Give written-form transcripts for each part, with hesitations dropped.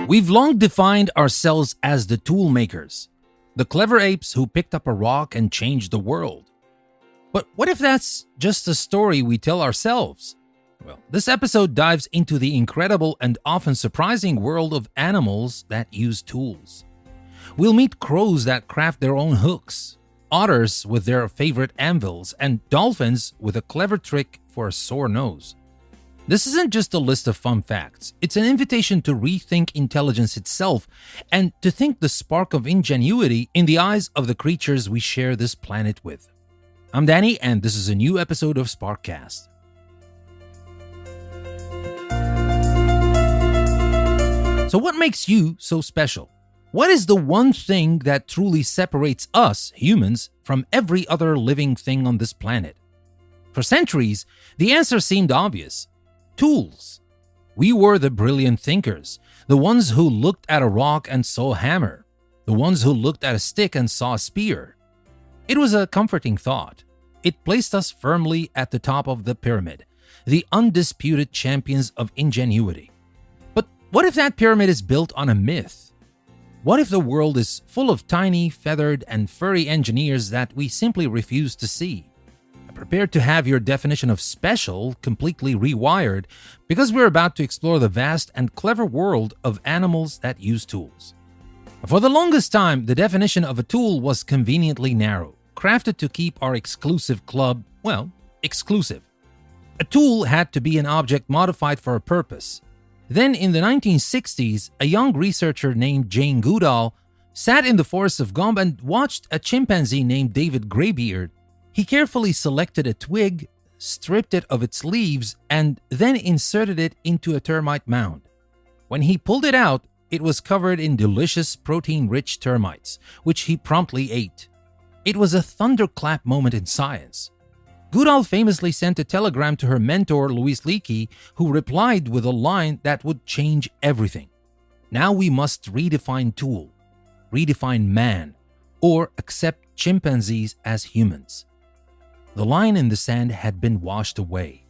We've long defined ourselves as the tool makers, the clever apes who picked up a rock and changed the world. But what if that's just a story we tell ourselves? Well, this episode dives into the incredible and often surprising world of animals that use tools. We'll meet crows that craft their own hooks, otters with their favorite anvils, and dolphins with a clever trick for a sore nose. This isn't just a list of fun facts. It's an invitation to rethink intelligence itself and to think the spark of ingenuity in the eyes of the creatures we share this planet with. I'm Danny, and this is a new episode of Sparkcast. So what makes you so special? What is the one thing that truly separates us, humans, from every other living thing on this planet? For centuries, the answer seemed obvious. Tools. We were the brilliant thinkers, the ones who looked at a rock and saw a hammer, the ones who looked at a stick and saw a spear. It was a comforting thought. It placed us firmly at the top of the pyramid, the undisputed champions of ingenuity. But what if that pyramid is built on a myth? What if the world is full of tiny, feathered, and furry engineers that we simply refuse to see? Prepare to have your definition of special completely rewired, because we're about to explore the vast and clever world of animals that use tools. For the longest time, the definition of a tool was conveniently narrow, crafted to keep our exclusive club, exclusive. A tool had to be an object modified for a purpose. Then in the 1960s, a young researcher named Jane Goodall sat in the forests of Gombe and watched a chimpanzee named David Greybeard. He carefully selected a twig, stripped it of its leaves, and then inserted it into a termite mound. When he pulled it out, it was covered in delicious protein-rich termites, which he promptly ate. It was a thunderclap moment in science. Goodall famously sent a telegram to her mentor, Louise Leakey, who replied with a line that would change everything. Now we must redefine tool, redefine man, or accept chimpanzees as humans. The line in the sand had been washed away.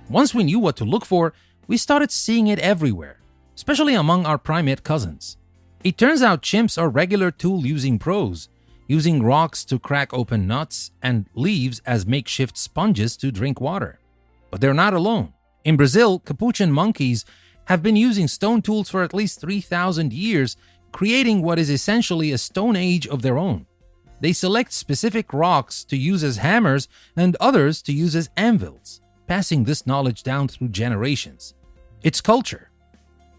Once we knew what to look for, we started seeing it everywhere, especially among our primate cousins. It turns out chimps are regular tool-using pros, using rocks to crack open nuts and leaves as makeshift sponges to drink water. But they're not alone. In Brazil, capuchin monkeys have been using stone tools for at least 3,000 years, creating what is essentially a stone age of their own. They select specific rocks to use as hammers and others to use as anvils, passing this knowledge down through generations. It's culture.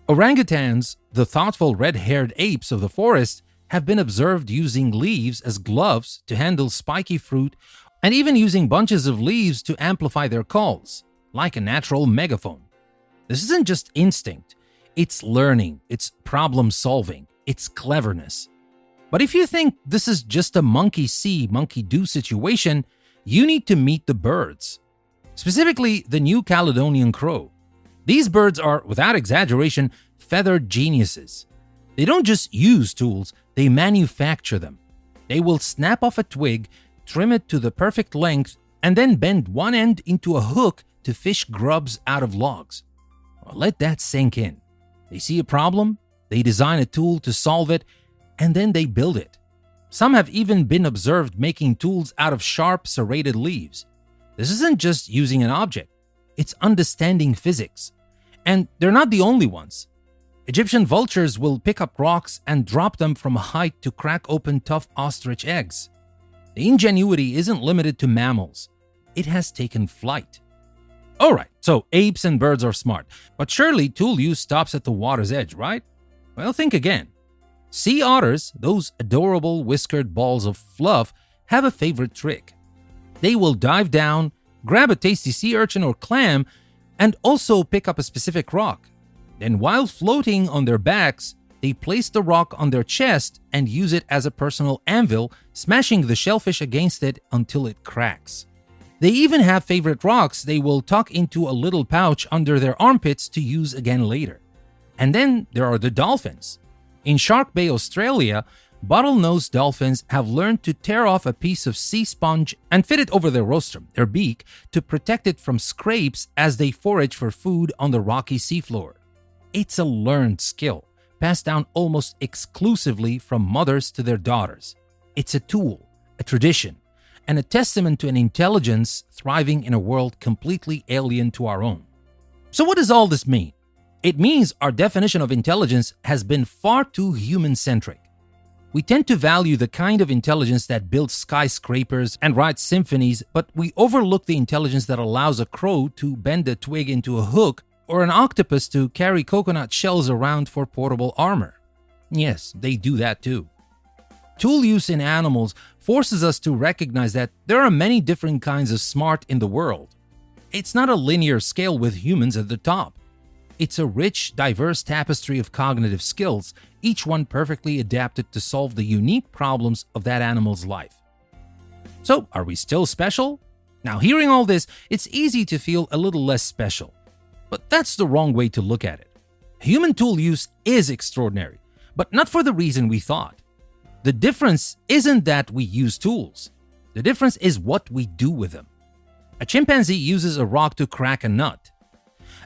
Orangutans, the thoughtful red-haired apes of the forest, have been observed using leaves as gloves to handle spiky fruit and even using bunches of leaves to amplify their calls, like a natural megaphone. This isn't just instinct. It's learning, it's problem-solving, it's cleverness. But if you think this is just a monkey see, monkey do situation, you need to meet the birds. Specifically, the New Caledonian crow. These birds are, without exaggeration, feathered geniuses. They don't just use tools, they manufacture them. They will snap off a twig, trim it to the perfect length, and then bend one end into a hook to fish grubs out of logs. Well, let that sink in. They see a problem, they design a tool to solve it, and then they build it. Some have even been observed making tools out of sharp, serrated leaves. This isn't just using an object, it's understanding physics. And they're not the only ones. Egyptian vultures will pick up rocks and drop them from a height to crack open tough ostrich eggs. The ingenuity isn't limited to mammals. It has taken flight. Alright, so apes and birds are smart, but surely tool use stops at the water's edge, right? Well, think again. Sea otters, those adorable whiskered balls of fluff, have a favorite trick. They will dive down, grab a tasty sea urchin or clam, and also pick up a specific rock. Then while floating on their backs, they place the rock on their chest and use it as a personal anvil, smashing the shellfish against it until it cracks. They even have favorite rocks they will tuck into a little pouch under their armpits to use again later. And then there are the dolphins. In Shark Bay, Australia, bottlenose dolphins have learned to tear off a piece of sea sponge and fit it over their rostrum, their beak, to protect it from scrapes as they forage for food on the rocky seafloor. It's a learned skill, passed down almost exclusively from mothers to their daughters. It's a tool, a tradition, and a testament to an intelligence thriving in a world completely alien to our own. So what does all this mean? It means our definition of intelligence has been far too human-centric. We tend to value the kind of intelligence that builds skyscrapers and writes symphonies, but we overlook the intelligence that allows a crow to bend a twig into a hook or an octopus to carry coconut shells around for portable armor. Yes, they do that too. Tool use in animals forces us to recognize that there are many different kinds of smart in the world. It's not a linear scale with humans at the top. It's a rich, diverse tapestry of cognitive skills, each one perfectly adapted to solve the unique problems of that animal's life. So, are we still special? Now, hearing all this, it's easy to feel a little less special. But that's the wrong way to look at it. Human tool use is extraordinary, but not for the reason we thought. The difference isn't that we use tools. The difference is what we do with them. A chimpanzee uses a rock to crack a nut.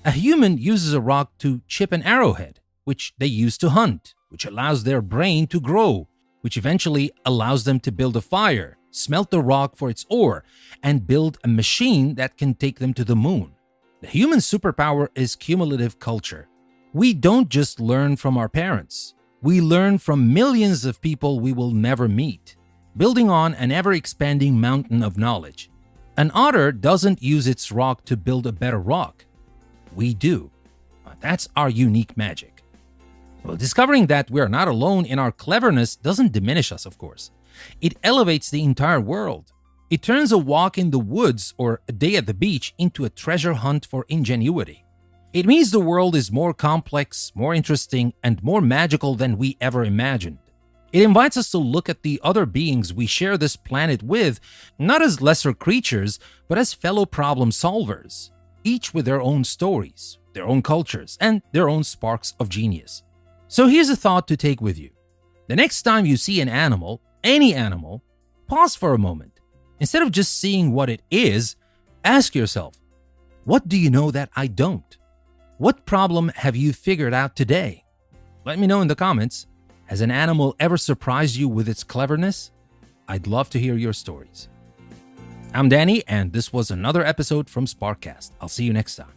A human uses a rock to chip an arrowhead, which they use to hunt, which allows their brain to grow, which eventually allows them to build a fire, smelt the rock for its ore, and build a machine that can take them to the moon. The human superpower is cumulative culture. We don't just learn from our parents. We learn from millions of people we will never meet, building on an ever-expanding mountain of knowledge. An otter doesn't use its rock to build a better rock. We do. That's our unique magic. Well, discovering that we're not alone in our cleverness doesn't diminish us, of course. It elevates the entire world. It turns a walk in the woods or a day at the beach into a treasure hunt for ingenuity. It means the world is more complex, more interesting, and more magical than we ever imagined. It invites us to look at the other beings we share this planet with, not as lesser creatures, but as fellow problem solvers, each with their own stories, their own cultures, and their own sparks of genius. So here's a thought to take with you. The next time you see an animal, any animal, pause for a moment. Instead of just seeing what it is, ask yourself, what do you know that I don't? What problem have you figured out today? Let me know in the comments. Has an animal ever surprised you with its cleverness? I'd love to hear your stories. I'm Danny, and this was another episode from Sparkcast. I'll see you next time.